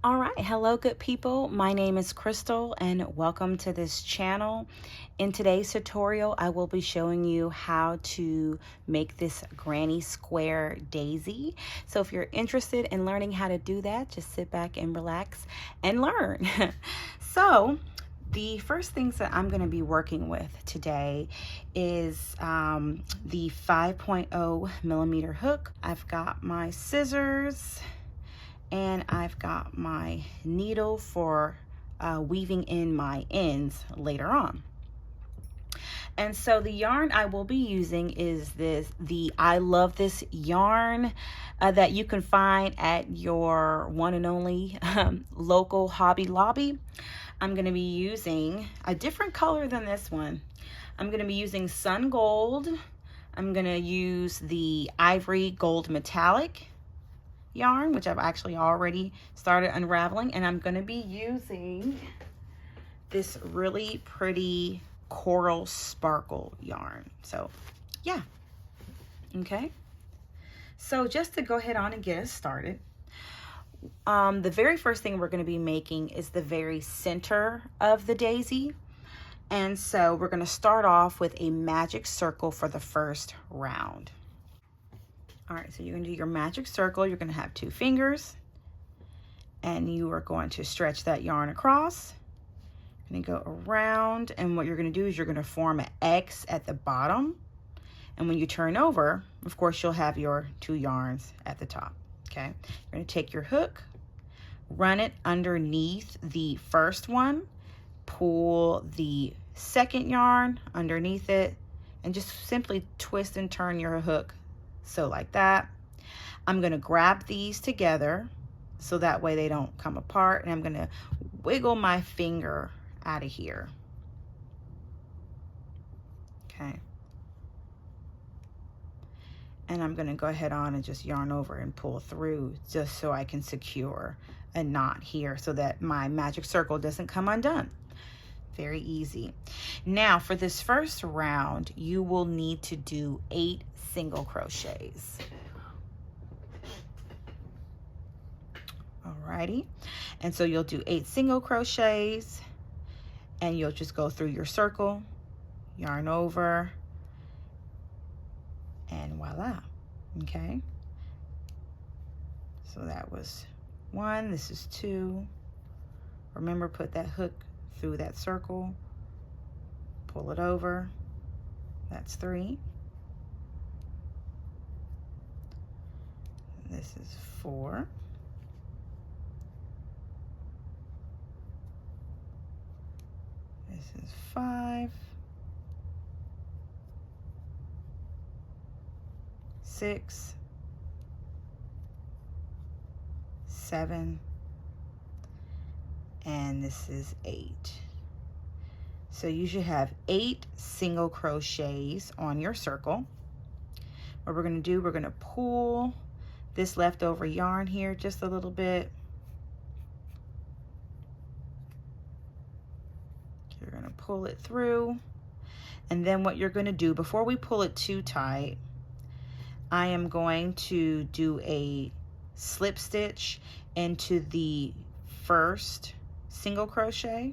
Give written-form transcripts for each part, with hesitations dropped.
All right, hello good people. My name is Krystal and welcome to this channel. In today's tutorial, I will be showing you how to make this granny square daisy. So if you're interested in learning how to do that, just sit back and relax and learn. So the first things that I'm going to be working with today is the 5.0 millimeter hook. I've got my scissors and I've got my needle for weaving in my ends later on. And so the yarn I will be using is the I Love This yarn that you can find at your one and only local Hobby Lobby. I'm going to be using a different color than this one. I'm going to be using Sun Gold. I'm going to use the Ivory Gold Metallic yarn, which I've actually already started unraveling, and I'm going to be using this really pretty coral sparkle yarn. So yeah, okay, so just to go ahead on and get us started, the very first thing we're going to be making is the very center of the daisy. And so we're going to start off with a magic circle for the first round. All right, so you're going to do your magic circle. You're going to have 2 fingers, and you are going to stretch that yarn across. You're going to go around, and what you're going to do is you're going to form an X at the bottom. And when you turn over, of course, you'll have your 2 yarns at the top, okay? You're going to take your hook, run it underneath the first one, pull the second yarn underneath it, and just simply twist and turn your hook. So like that. I'm going to grab these together so that way they don't come apart, and I'm going to wiggle my finger out of here. Okay. And I'm going to go ahead on and just yarn over and pull through just so I can secure a knot here so that my magic circle doesn't come undone. Very easy. Now for this first round, you will need to do 8 single crochets. Alrighty, and so you'll do 8 single crochets, and you'll just go through your circle, yarn over, and voila. Okay, so that was 1. This is 2. Remember, put that hook through that circle, pull it over. That's 3. This is 4. This is 5. 6. 7. And this is 8. So you should have 8 single crochets on your circle. What we're going to do, we're going to pull this leftover yarn here just a little bit. You're going to pull it through, and then what you're going to do, before we pull it too tight, I am going to do a slip stitch into the first single crochet.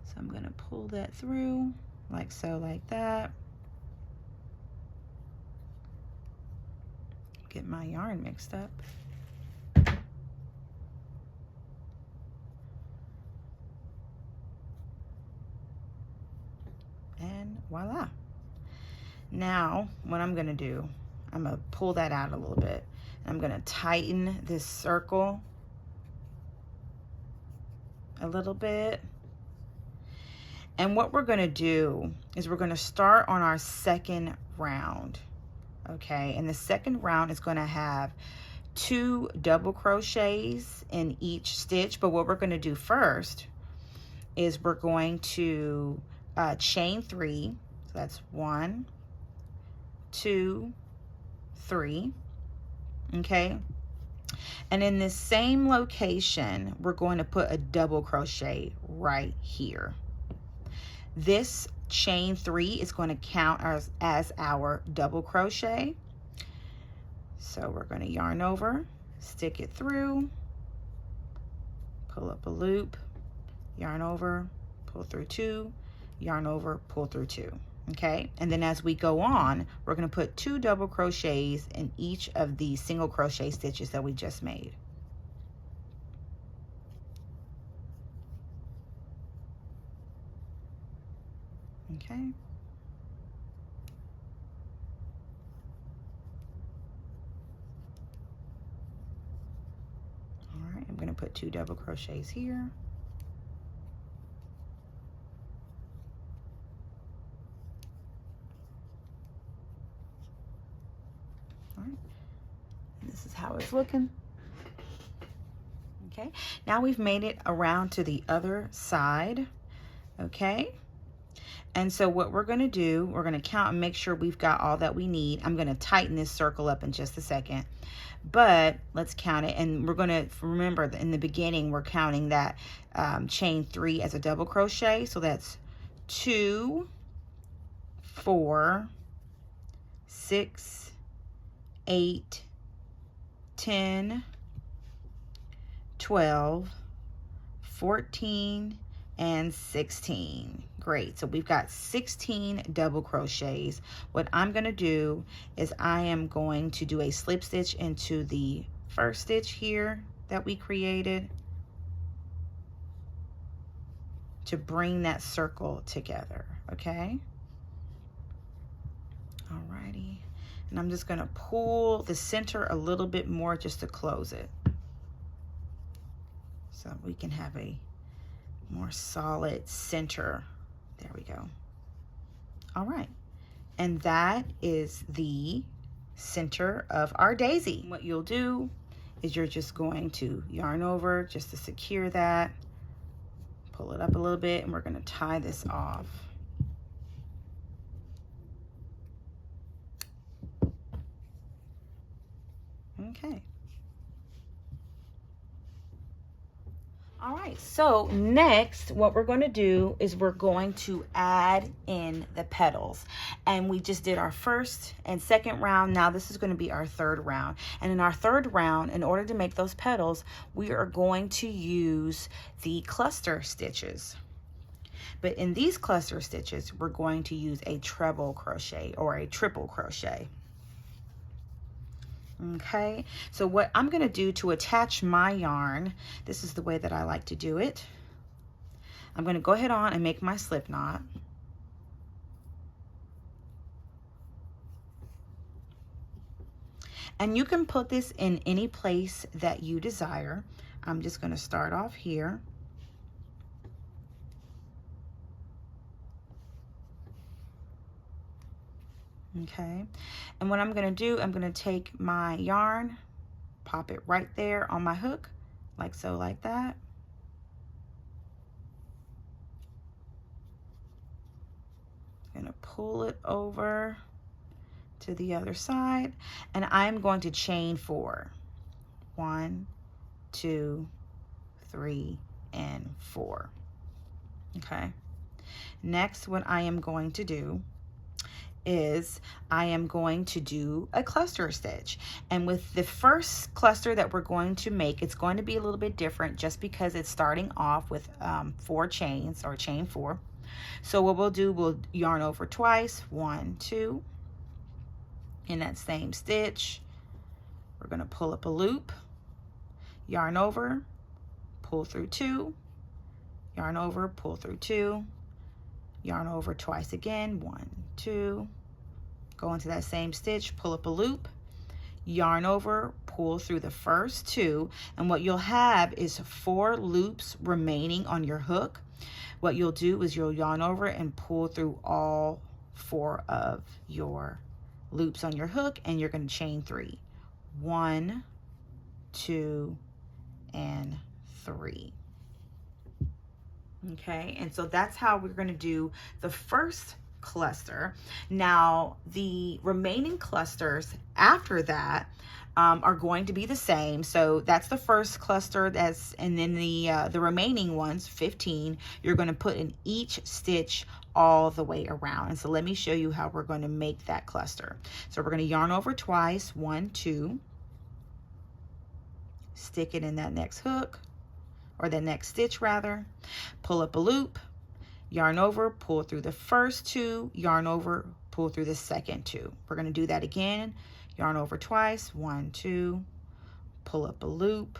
So I'm going to pull that through like so, like that. Get my yarn mixed up. And voila. Now what I'm going to do, I'm going to pull that out a little bit. I'm going to tighten this circle a little bit. And what we're going to do is we're going to start on our second round. Okay, and the second round is going to have 2 double crochets in each stitch. But what we're going to do first is we're going to chain 3. So that's 1, 2, 3. Okay, and in this same location, we're going to put a double crochet right here. This chain 3 is going to count as our double crochet. So we're going to yarn over, stick it through, pull up a loop, yarn over, pull through 2, yarn over, pull through 2. Okay, and then as we go on, we're going to put 2 double crochets in each of the single crochet stitches that we just made. Okay. All right, I'm going to put 2 double crochets here. All right. And this is how it's looking. Okay, now we've made it around to the other side. Okay. And so what we're going to do, we're going to count and make sure we've got all that we need. I'm going to tighten this circle up in just a second, but let's count it. And we're going to remember that in the beginning, we're counting that chain 3 as a double crochet. So that's 2, 4, 6, 8, 10, 12, 14, and 16. Great, so we've got 16 double crochets. What I'm going to do is I am going to do a slip stitch into the first stitch here that we created to bring that circle together, okay? Alrighty, and I'm just going to pull the center a little bit more just to close it so we can have a more solid center. There we go. All right, and that is the center of our daisy. What you'll do is you're just going to yarn over just to secure that, pull it up a little bit, and we're going to tie this off. Okay. All right, so next what we're going to do is we're going to add in the petals. And we just did our first and second round. Now this is going to be our third round. And in our third round, in order to make those petals, we are going to use the cluster stitches. But in these cluster stitches, we're going to use a treble crochet or a triple crochet. Okay, so what I'm going to do to attach my yarn, this is the way that I like to do it. I'm going to go ahead on and make my slip knot. And you can put this in any place that you desire. I'm just going to start off here. Okay, and what I'm going to do, I'm going to take my yarn, pop it right there on my hook, like so, like that. I'm going to pull it over to the other side, and I'm going to chain 4. 1, 2, 3, and 4. Okay, next what I am going to do is I am going to do a cluster stitch. And with the first cluster that we're going to make, it's going to be a little bit different just because it's starting off with 4 chains, or chain 4. So what we'll do, we'll yarn over twice, 1, 2, in that same stitch. We're going to pull up a loop, yarn over, pull through 2, yarn over, pull through 2, yarn over twice again, 1, 2, go into that same stitch, pull up a loop, yarn over, pull through the first 2, and what you'll have is 4 loops remaining on your hook. What you'll do is you'll yarn over and pull through all 4 of your loops on your hook, and you're going to chain 3. 1, 2, and 3. Okay, and so that's how we're going to do the first cluster. Now the remaining clusters after that are going to be the same. So that's the first cluster, and then the remaining ones, 15, you're going to put in each stitch all the way around. And so let me show you how we're going to make that cluster. So we're going to yarn over twice, 1, 2, stick it in that next hook, or the next stitch rather, pull up a loop, yarn over, pull through the first 2, yarn over, pull through the second 2. We're going to do that again. Yarn over twice, 1, 2, pull up a loop,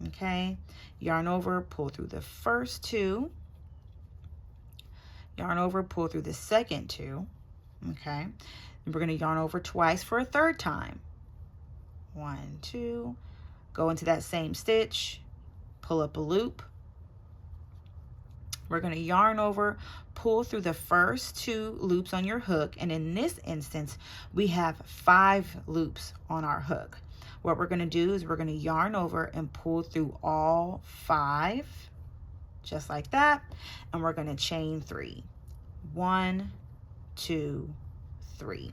okay, yarn over, pull through the first 2, yarn over, pull through the second 2, okay, and we're going to yarn over twice for a third time. 1, 2, go into that same stitch, pull up a loop. We're going to yarn over, pull through the first 2 loops on your hook, and in this instance we have 5 loops on our hook. What we're going to do is we're going to yarn over and pull through all 5, just like that, and we're going to chain 3. 1, 2, 3.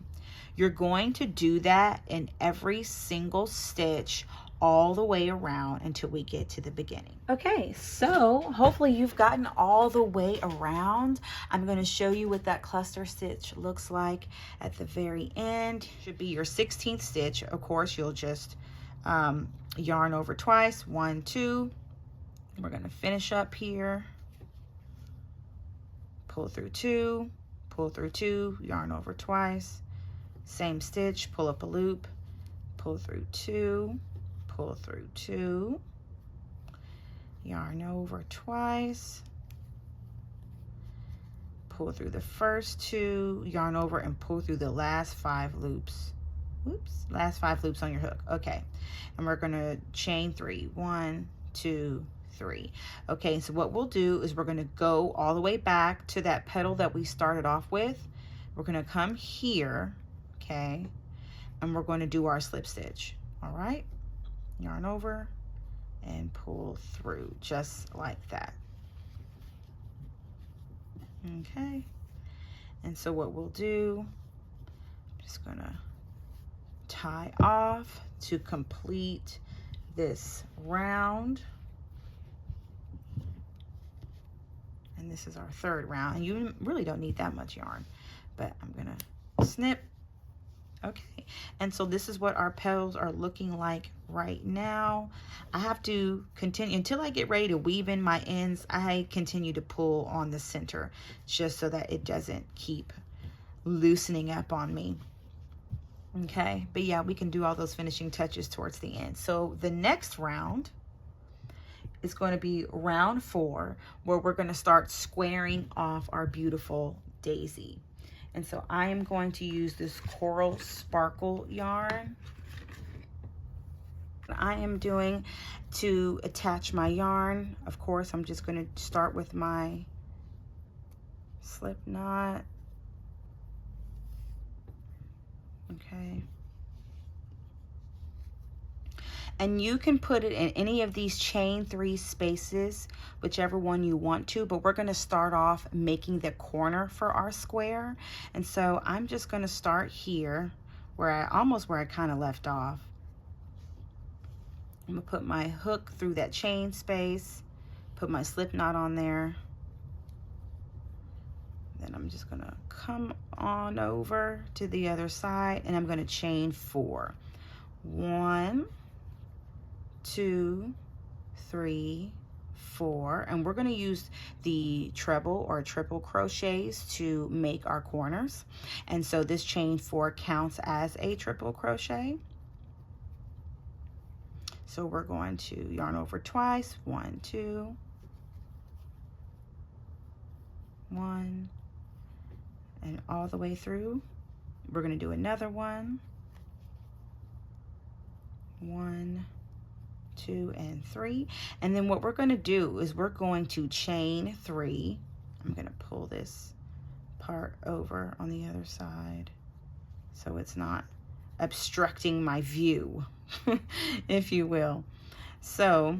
You're going to do that in every single stitch all the way around until we get to the beginning. Okay, so hopefully you've gotten all the way around. I'm going to show you what that cluster stitch looks like at the very end. Should be your 16th stitch. Of course, you'll just yarn over twice, 1, 2. We're going to finish up here, pull through 2, pull through 2, yarn over twice, same stitch, pull up a loop, pull through 2, pull through 2, yarn over twice, pull through the first 2, yarn over and pull through the last 5 loops. Oops, last 5 loops on your hook. Okay, and we're going to chain 3. 1, 2, 3. Okay, so what we'll do is we're going to go all the way back to that petal that we started off with. We're going to come here, okay, and we're going to do our slip stitch. All right, yarn over and pull through just like that. Okay, and so what we'll do, I'm just gonna tie off to complete this round, and this is our 3rd round, and you really don't need that much yarn, but I'm gonna snip. Okay, and so this is what our petals are looking like right now. I have to continue until I get ready to weave in my ends. I continue to pull on the center just so that it doesn't keep loosening up on me. Okay, but yeah, we can do all those finishing touches towards the end. So the next round is going to be round 4, where we're going to start squaring off our beautiful daisy. And so I am going to use this Coral Sparkle yarn. I am doing to attach my yarn. Of course, I'm just going to start with my slip knot. Okay. And you can put it in any of these chain 3 spaces, whichever one you want to, but we're going to start off making the corner for our square. And so I'm just going to start here where I kind of left off. I'm going to put my hook through that chain space, put my slip knot on there. Then I'm just going to come on over to the other side, and I'm going to chain 4. 1, 2, 3, 4, and we're going to use the treble or triple crochets to make our corners, and so this chain 4 counts as a triple crochet. So we're going to yarn over twice, 1, 2, 1, and all the way through. We're going to do another one, 1, 2, and 3, and then what we're going to do is we're going to chain 3. I'm going to pull this part over on the other side so it's not obstructing my view, if you will. So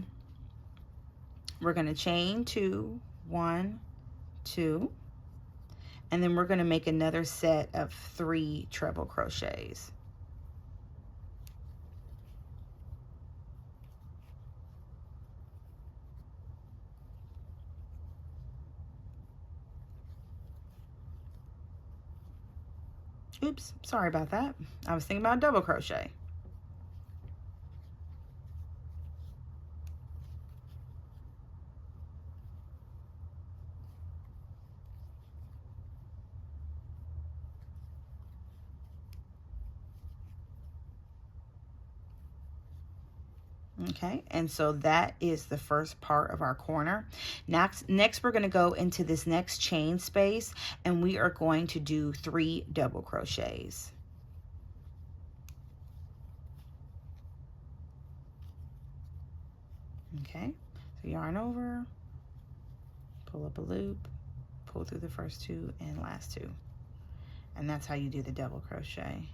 we're going to chain 2, 1, 2, and then we're going to make another set of 3 treble crochets. Oops, sorry about that. I was thinking about double crochet. Okay, and so that is the first part of our corner. Next we're going to go into this next chain space, and we are going to do 3 double crochets. Okay, so yarn over, pull up a loop, pull through the first 2 and last 2. And that's how you do the double crochet.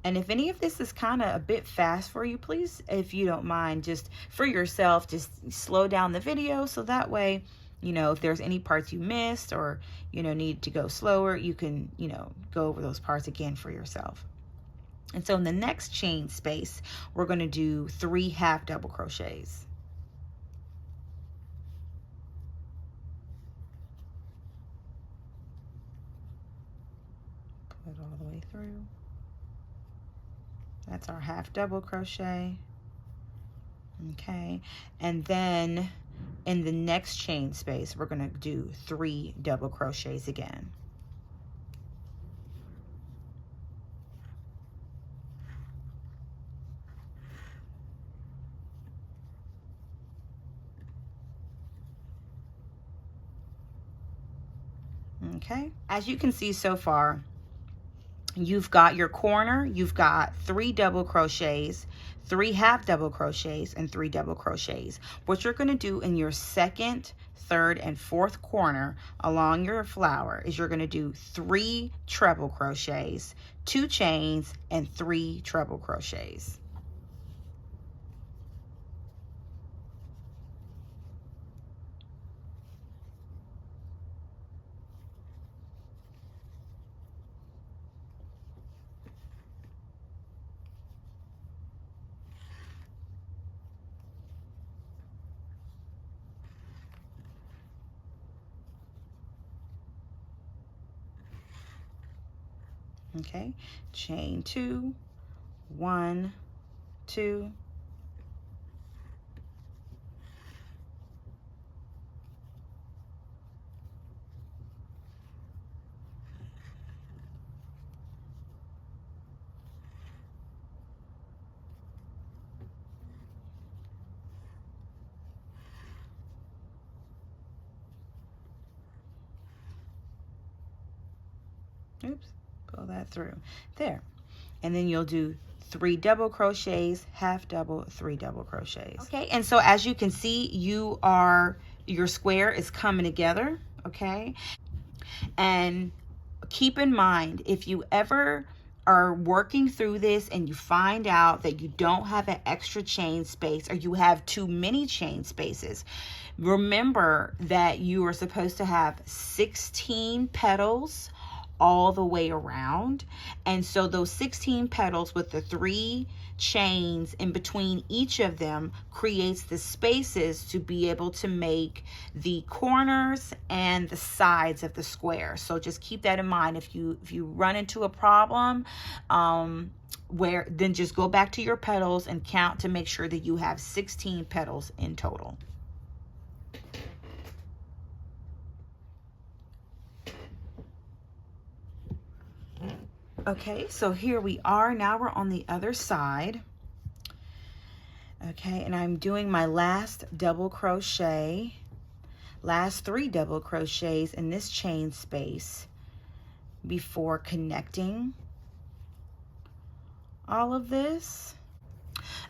And if any of this is kind of a bit fast for you, please, if you don't mind, just for yourself, just slow down the video so that way, you know, if there's any parts you missed or, you know, need to go slower, you can, you know, go over those parts again for yourself. And so in the next chain space, we're going to do 3 half double crochets. Pull it all the way through. That's our half double crochet. Okay, and then in the next chain space, we're going to do 3 double crochets again. Okay, as you can see so far, you've got your corner, you've got 3 double crochets, 3 half double crochets, and 3 double crochets. What you're going to do in your second, third, and fourth corner along your flower is you're going to do 3 treble crochets, 2 chains, and 3 treble crochets. Okay, chain 2, 1, 2, oops, pull that through there, and then you'll do 3 double crochets, half double, 3 double crochets. Okay, and so as you can see, your square is coming together. Okay, and keep in mind, if you ever are working through this and you find out that you don't have an extra chain space or you have too many chain spaces, remember that you are supposed to have 16 petals all the way around. And so those 16 petals with the 3 chains in between each of them creates the spaces to be able to make the corners and the sides of the square. So just keep that in mind. If you run into a problem, then just go back to your petals and count to make sure that you have 16 petals in total. Okay, so here we are. Now we're on the other side. Okay, and I'm doing my last double crochet, last 3 double crochets in this chain space before connecting all of this.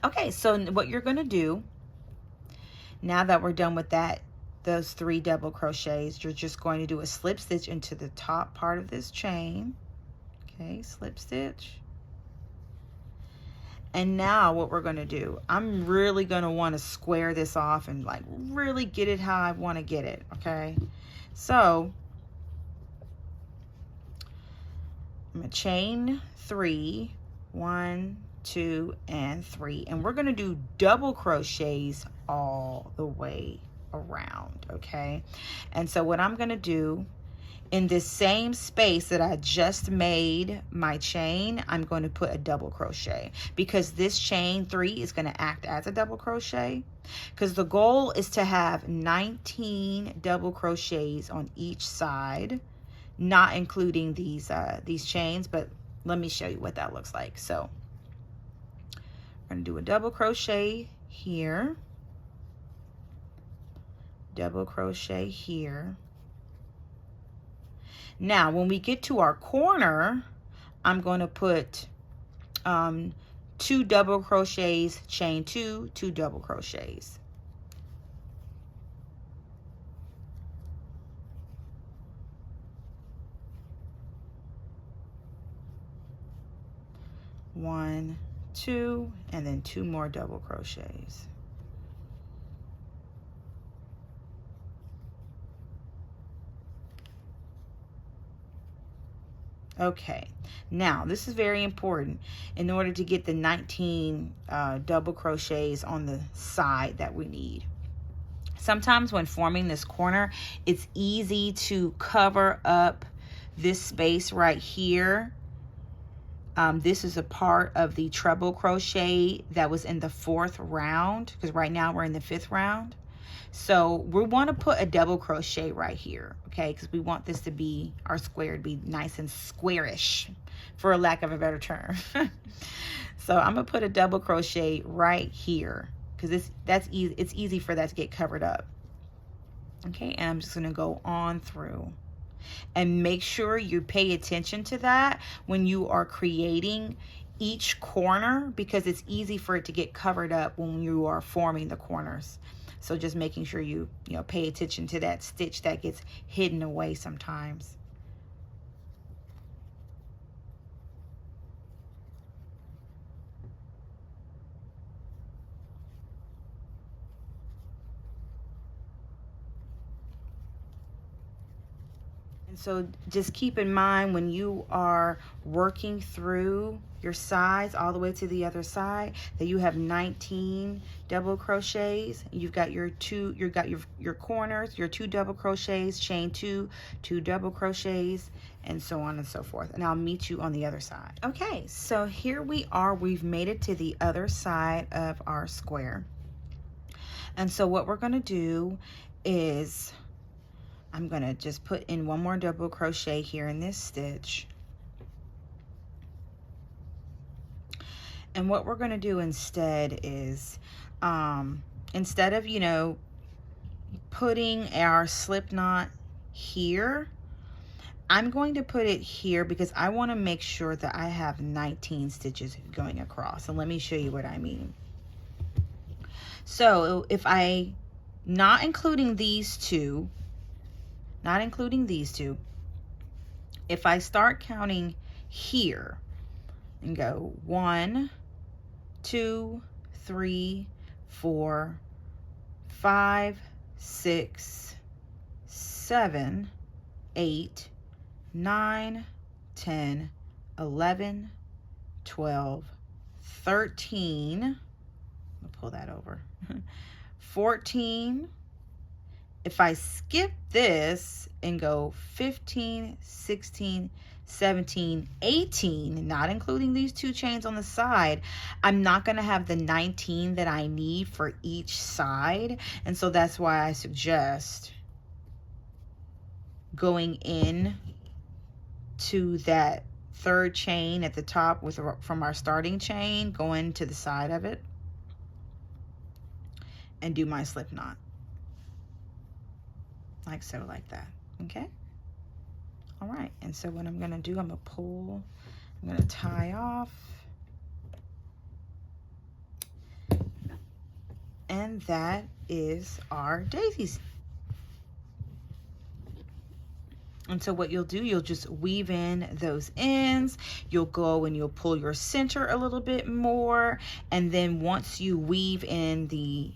Okay, so what you're going to do, now that we're done with those 3 double crochets, you're just going to do a slip stitch into the top part of this chain. Okay, slip stitch. And now what we're going to do, I'm really going to want to square this off and like really get it how I want to get it. Okay, so I'm going to chain 3, 1, 2, and 3, and we're going to do double crochets all the way around. Okay, and so what I'm going to do, in this same space that I just made my chain, I'm going to put a double crochet, because this chain 3 is going to act as a double crochet, because the goal is to have 19 double crochets on each side, not including these chains, but let me show you what that looks like. So we're going to do a double crochet here, double crochet here. Now when we get to our corner, I'm going to put 2 double crochets, chain 2, 2 double crochets. One, 2, and then 2 more double crochets. Okay, now this is very important in order to get the 19 double crochets on the side that we need. Sometimes when forming this corner, it's easy to cover up this space right here. This is a part of the treble crochet that was in the 4th round, because right now we're in the 5th round. So we want to put a double crochet right here, okay? Because we want this to be, our square to be nice and squarish, for a lack of a better term. So I'm gonna put a double crochet right here, because that's easy. It's easy for that to get covered up. Okay, and I'm just gonna go on through. And make sure you pay attention to that when you are creating each corner, because it's easy for it to get covered up when you are forming the corners. So just making sure you pay attention to that stitch that gets hidden away sometimes. And so just keep in mind when you are working through your sides all the way to the other side that you have 19 double crochets. You've got your your corners, your 2 double crochets, chain 2, 2 double crochets, and so on and so forth. And I'll meet you on the other side. Okay, so here we are. We've made it to the other side of our square. And so what we're going to do is I'm going to just put in 1 more double crochet here in this stitch. And what we're going to do instead is, instead of, putting our slip knot here, I'm going to put it here because I want to make sure that I have 19 stitches going across. And let me show you what I mean. So if not including these two, if I start counting here and go 1, 2, 3, 4, 5, 6, 7, 8, 9, 10, 11, 12, 13, I'll pull that over, 14. If I skip this and go 15, 16, 17, 18, not including these 2 chains on the side, I'm not going to have the 19 that I need for each side. And so that's why I suggest going in to that 3rd chain at the top from our starting chain, going to the side of it and do my slip knot. Like so, like that. Okay? All right, and so what I'm going to do, I'm going to pull, I'm going to tie off, and that is our daisies. And so what you'll do, you'll just weave in those ends, you'll go and you'll pull your center a little bit more, and then once you weave in the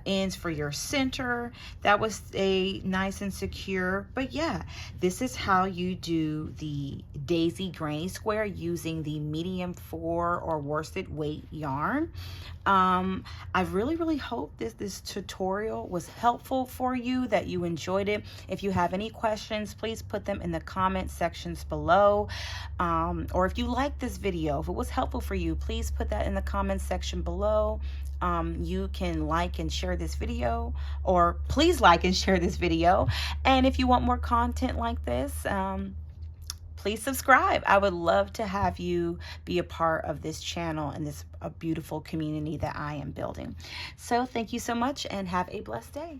ends for your center, that was a nice and secure. But yeah, this is how you do the daisy granny square using the medium 4 or worsted weight yarn. I really hope this tutorial was helpful for you, that you enjoyed it. If you have any questions, please put them in the comment sections below, or if you like this video, if it was helpful for you, please put that in the comment section below. You can like and share this video, or please like and share this video. And if you want more content like this, please subscribe. I would love to have you be a part of this channel and this a beautiful community that I am building. So thank you so much and have a blessed day.